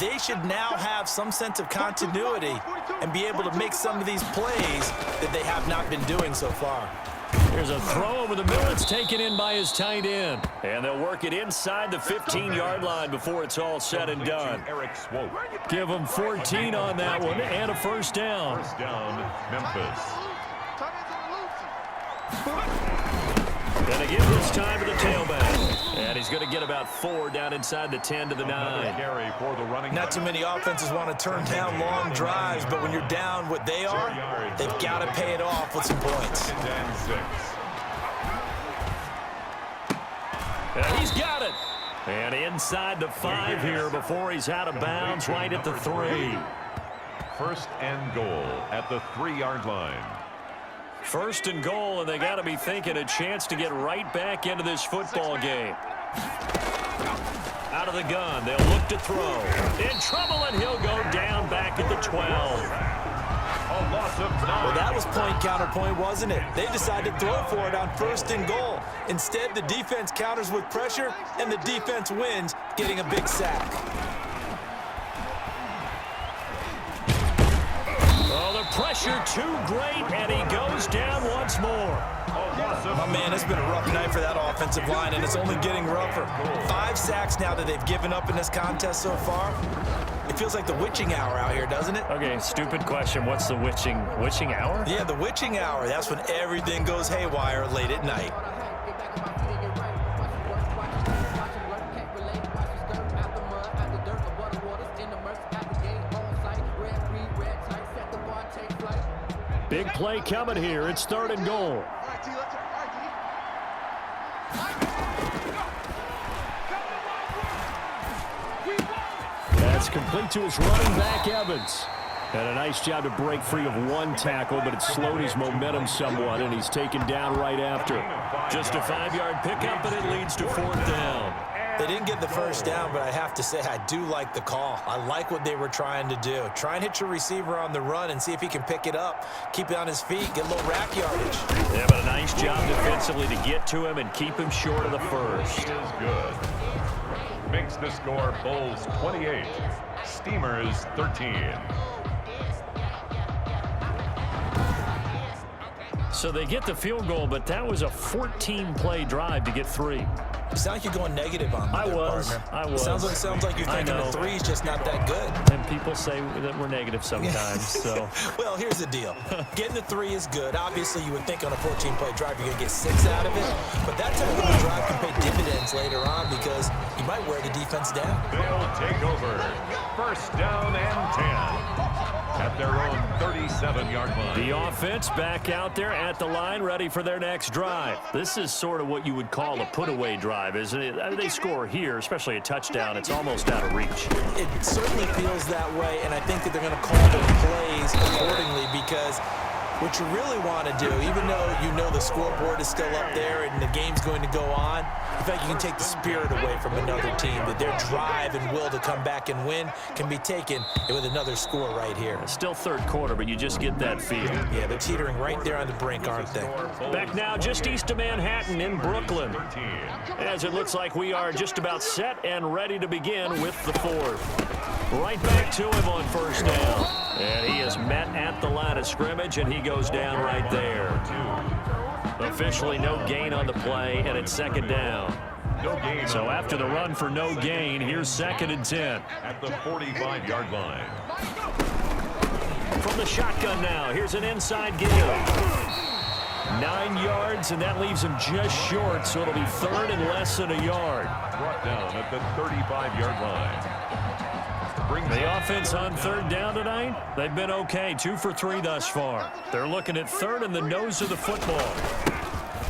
They should now have some sense of continuity and be able to make some of these plays that they have not been doing so far. Here's a throw over the middle. It's taken in by his tight end. And they'll work it inside the 15-yard line before it's all said and done. Give them 14 on that one and a first down. First down, Memphis. Going to give this time to the tailback. And he's going to get about 4 down inside the 10 to the 9. Not too many offenses want to turn down long drives, but when you're down what they are, they've got to pay it off with some points. And he's got it. And inside the 5 here before he's out of bounds right at the 3. First and goal at the 3-yard line. First and goal, and they got to be thinking a chance to get right back into this football game. Out of the gun, they'll look to throw. In trouble, and he'll go down back at the 12. A loss of 9. Well, that was point counterpoint, wasn't it? They decided to throw for it on first and goal. Instead, the defense counters with pressure, and the defense wins, getting a big sack. Pressure too great, and he goes down once more. Oh, man, it's been a rough night for that offensive line, and it's only getting rougher. 5 sacks now that they've given up in this contest so far. It feels like the witching hour out here, doesn't it? Okay, stupid question. What's the witching hour? Yeah, the witching hour. That's when everything goes haywire late at night. Big play coming here. It's 3rd and goal. That's complete to his running back, Evans. And a nice job to break free of 1 tackle, but it slowed his momentum somewhat, and he's taken down right after. Just a 5-yard pickup, and it leads to 4th down. They didn't get the first down, but I have to say I do like the call. I like what they were trying to do. Try and hit your receiver on the run and see if he can pick it up, keep it on his feet, get a little rack yardage. Yeah, but a nice job defensively to get to him and keep him short of the first. He is good. Makes the score Bulls 28, Steamers 13. So they get the field goal, but that was a 14-play drive to get 3. It sounds like you're going negative on me, partner. I was. It sounds like you're thinking the 3's just not that good. And people say that we're negative sometimes. So. Well, here's the deal. Getting the 3 is good. Obviously, you would think on a 14-play drive you're going to get 6 out of it. But that type of a drive can pay dividends later on because you might wear the defense down. They'll take over. First down and 10. At their own 37-yard line. The offense back out there at the line, ready for their next drive. This is sort of what you would call a put-away drive, isn't it? They score here, especially a touchdown. It's almost out of reach. It certainly feels that way, and I think that they're going to call their plays accordingly because what you really want to do, even though you know the scoreboard is still up there and the game's going to go on, in fact, you can take the spirit away from another team, that their drive and will to come back and win can be taken with another score right here. It's still 3rd quarter, but you just get that feel. Yeah, they're teetering right there on the brink, aren't they? Back now just east of Manhattan in Brooklyn. As it looks like we are just about set and ready to begin with the 4th. Right back to him on first down. And he is met at the line of scrimmage, and he goes down right there. Officially no gain on the play, and it's 2nd down. So after the run for no gain, here's 2nd and 10. At the 45-yard line. From the shotgun now, here's an inside give. 9 yards, and that leaves him just short, so it'll be 3rd and less than a yard. Brought down at the 35-yard line. The offense on 3rd down tonight, they've been okay. 2 for 3 thus far. They're looking at 3rd in the nose of the football.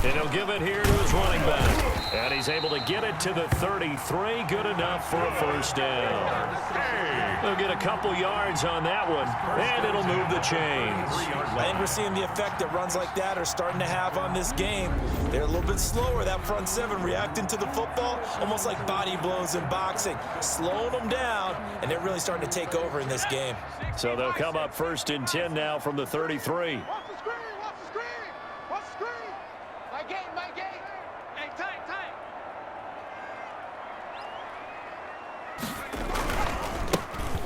And he'll give it here to his running back. And he's able to get it to the 33. Good enough for a first down. They'll get a couple yards on that one, and it'll move the chains. I think we're seeing the effect that runs like that are starting to have on this game. They're a little bit slower, that front 7, reacting to the football, almost like body blows in boxing, slowing them down, and they're really starting to take over in this game. So they'll come up 1st and 10 now from the 33.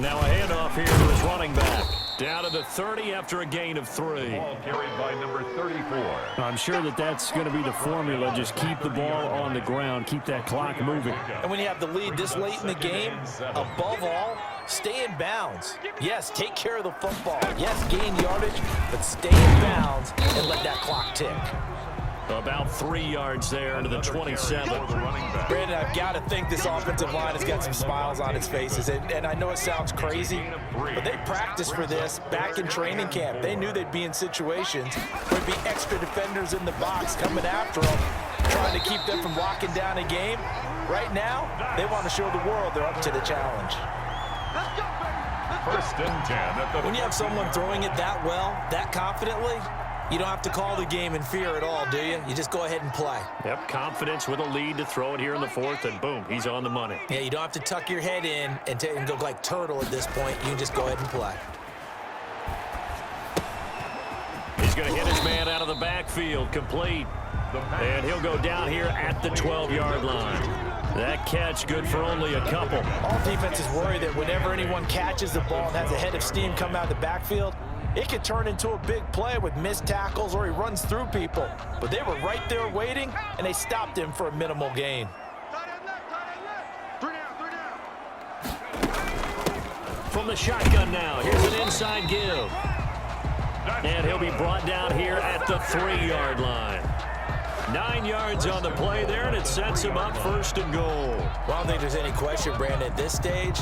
Now a handoff here to his running back. Down to the 30 after a gain of 3. Ball carried by number 34. I'm sure that's going to be the formula. Just keep the ball on the ground. Keep that clock moving. And when you have the lead this late in the game, above all, stay in bounds. Yes, take care of the football. Yes, gain yardage, but stay in bounds and let that clock tick. About 3 yards there to the 27. Brandon, I've got to think this offensive line has got some smiles on its faces. And I know it sounds crazy, but they practiced for this back in training camp. They knew they'd be in situations where there'd be extra defenders in the box coming after them, trying to keep them from locking down a game. Right now, they want to show the world they're up to the challenge. First and 10. When you have someone throwing it that well, that confidently, you don't have to call the game in fear at all, do you? You just go ahead and play. Yep, confidence with a lead to throw it here in the 4th, and boom, he's on the money. Yeah, you don't have to tuck your head in and go like turtle at this point. You can just go ahead and play. He's going to hit his man out of the backfield, complete. And he'll go down here at the 12-yard line. That catch good for only a couple. All defenses worry that whenever anyone catches the ball and has a head of steam come out of the backfield, it could turn into a big play with missed tackles or he runs through people. But they were right there waiting, and they stopped him for a minimal gain. From the shotgun now, here's an inside give. And he'll be brought down here at the 3-yard line. 9 yards on the play there, and it sets him up 1st and goal. Well, I don't think there's any question, Brandon, at this stage.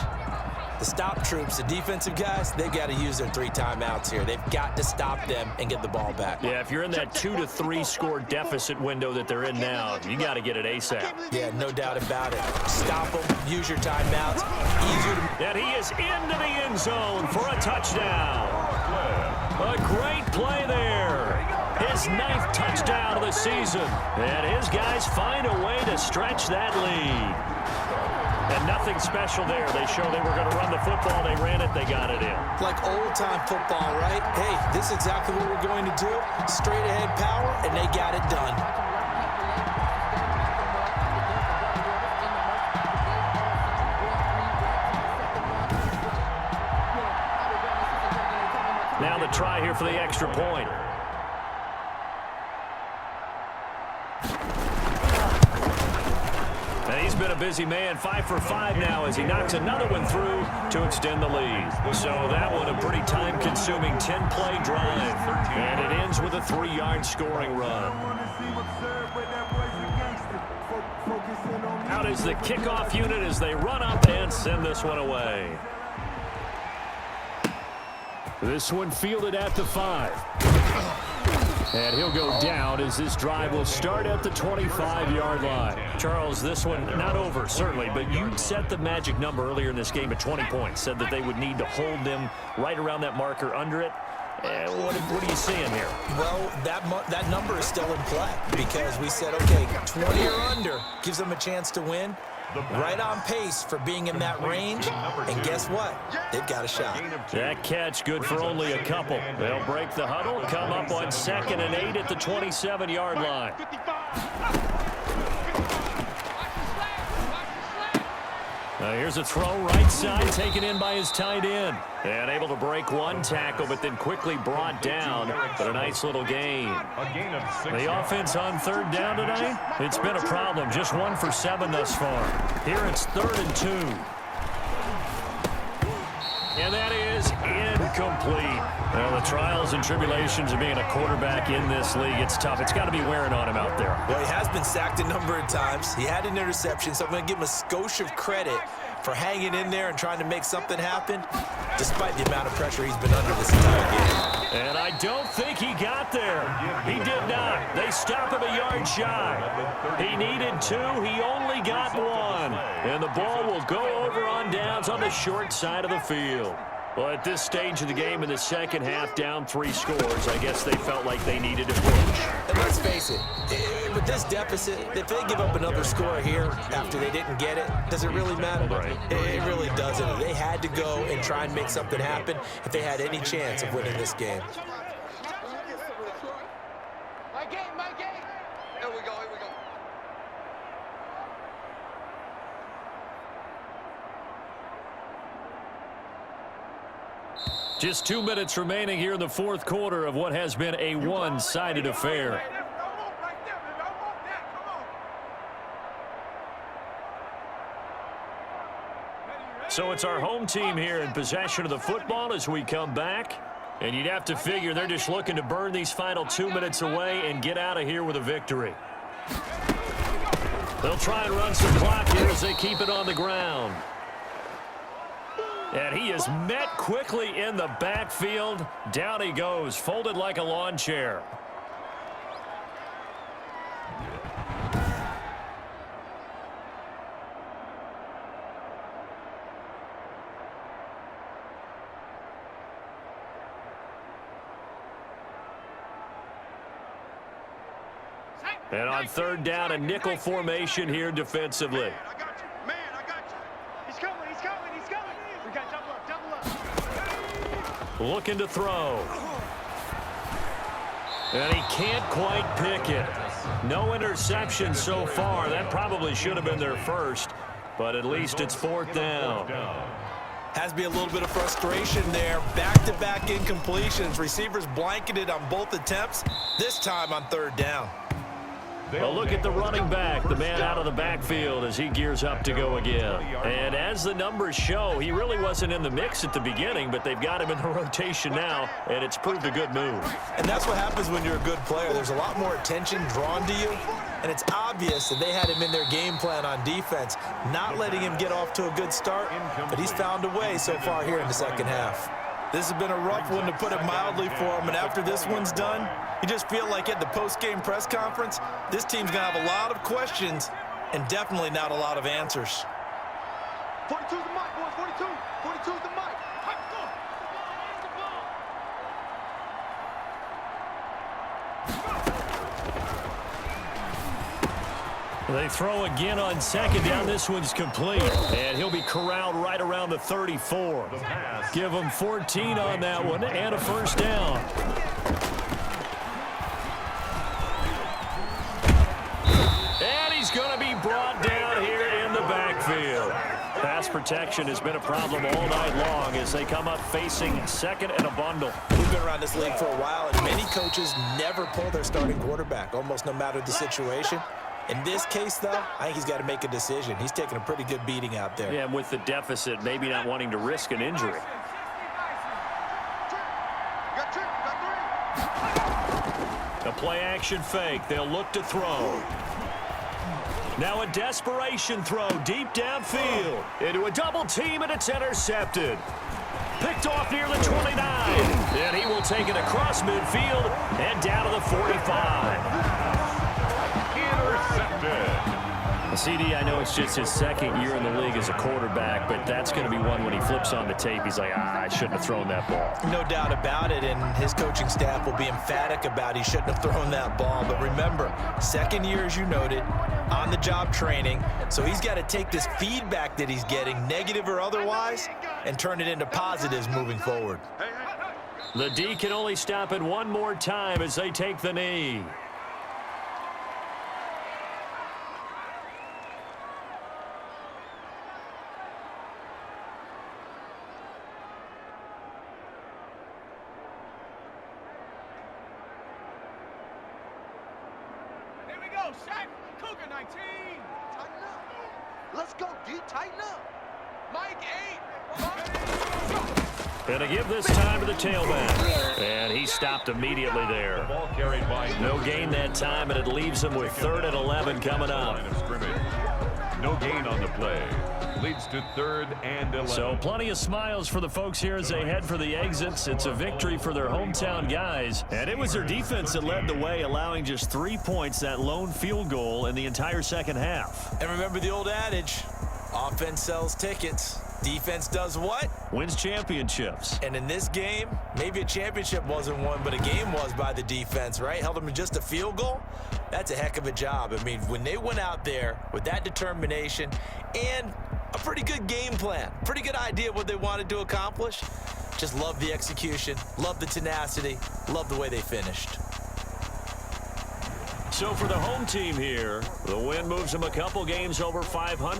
The stop troops, the defensive guys, they've got to use their 3 timeouts here. They've got to stop them and get the ball back. Yeah, if you're in that 2 to 3 score deficit window that they're in now, you got to get it ASAP. Yeah, no doubt about it. Stop them, use your timeouts. Easier to... And he is into the end zone for a touchdown. A great play there. His 9th touchdown of the season. And his guys find a way to stretch that lead. And nothing special there. They showed they were going to run the football. They ran it. They got it in. Like old-time football, right? Hey, this is exactly what we're going to do. Straight-ahead power, and they got it done. Now the try here for the extra point. And he's been a busy man, 5 for 5 now as he knocks another one through to extend the lead. So that one a pretty time-consuming 10-play drive. And it ends with a 3-yard scoring run. Out is the kickoff unit as they run up and send this one away. This one fielded at the 5. And he'll go down as this drive will start at the 25-yard line. Charles, this one not over, certainly, but you set the magic number earlier in this game at 20 points. Said that they would need to hold them right around that marker under it. What are you seeing here? Well, that number is still in play because we said, okay, 20 or under gives them a chance to win. Right on pace for being in that range. And guess what? They've got a shot. That catch good for only a couple. They'll break the huddle, come up on 2nd and 8 at the 27-yard line. Here's a throw right side, taken in by his tight end. And able to break one tackle, but then quickly brought down. But a nice little gain. The offense on 3rd down today, it's been a problem. Just 1 for 7 thus far. Here it's 3rd and 2. And that is incomplete. Well, the trials and tribulations of being a quarterback in this league, it's tough. It's got to be wearing on him out there. Well, he has been sacked a number of times. He had an interception, so I'm going to give him a skosh of credit for hanging in there and trying to make something happen, despite the amount of pressure he's been under this entire game. And I don't think he got there. He did not. They stop him a yard shy. He needed 2. He only got 1. And the ball will go over on downs on the short side of the field. Well, at this stage of the game in the second half, down 3 scores, I guess they felt like they needed to push. And let's face it, with this deficit, if they give up another score here after they didn't get it, does it really matter? Right. It really doesn't. They had to go and try and make something happen if they had any chance of winning this game. My game. Here we go. Just 2 minutes remaining here in the fourth quarter of what has been a one-sided affair. So it's our home team here in possession of the football as we come back. And you'd have to figure they're just looking to burn these final 2 minutes away and get out of here with a victory. They'll try and run some clock here as they keep it on the ground. And he is met quickly in the backfield. Down he goes, folded like a lawn chair. And on third down, a nickel formation here defensively. I got you. Man, I got you. He's coming, he's coming, he's coming. We got double up. Looking to throw. And he can't quite pick it. No interception so far. That probably should have been their first, but at least it's fourth down. Has to be a little bit of frustration there. Back-to-back incompletions. Receivers blanketed on both attempts, this time on third down. Well, look at the running back, the man out of the backfield as he gears up to go again. And as the numbers show, he really wasn't in the mix at the beginning, but they've got him in the rotation now, and it's proved a good move. And that's what happens when you're a good player. There's a lot more attention drawn to you, and it's obvious that they had him in their game plan on defense, not letting him get off to a good start, but he's found a way so far here in the second half. This has been a rough one, to put it mildly, for him, and after this one's done, you just feel like at the post-game press conference, this team's going to have a lot of questions and definitely not a lot of answers. 42's the mic, boys. 42. 42's the mic. They throw again on second down. This one's complete, and he'll be corralled right around the 34. Give him 14 on that one and a first down. And he's going to be brought down here in the backfield. Pass protection has been a problem all night long as they come up facing second and a bundle. We've been around this league for a while, and many coaches never pull their starting quarterback, almost no matter the situation. In this case, though, I think he's got to make a decision. He's taking a pretty good beating out there. Yeah, and with the deficit, maybe not wanting to risk an injury. A play-action fake. They'll look to throw. Now a desperation throw deep downfield. Into a double team, and it's intercepted. Picked off near the 29. And he will take it across midfield and down to the 45. CD, I know it's just his second year in the league as a quarterback, but that's going to be one when he flips on the tape. He's like, I shouldn't have thrown that ball. No doubt about it, and his coaching staff will be emphatic about he shouldn't have thrown that ball. But remember, second year, as you noted, on-the-job training, so he's got to take this feedback that he's getting, negative or otherwise, and turn it into positives moving forward. The D can only stop it one more time as they take the knee. Shaq, Cougar 19. Tighten up. Let's go, D. Tighten up. Mike 8. And to give this time to the tailback. And he stopped immediately there. The ball carried by no gain that time, and it leaves him with 3rd and 11 coming up. No gain on the play. Leads to 3rd and 11. So plenty of smiles for the folks here as they head for the exits. It's a victory for their hometown guys. And it was their defense that led the way, allowing just 3 points, that lone field goal in the entire second half. And remember the old adage, offense sells tickets. Defense does what? Wins championships. And in this game, maybe a championship wasn't won, but a game was by the defense, right? Held them to just a field goal. That's a heck of a job. I mean, when they went out there with that determination and a pretty good game plan, pretty good idea what they wanted to accomplish, just love the execution, love the tenacity, love the way they finished. So for the home team here, the win moves them a couple games over 500.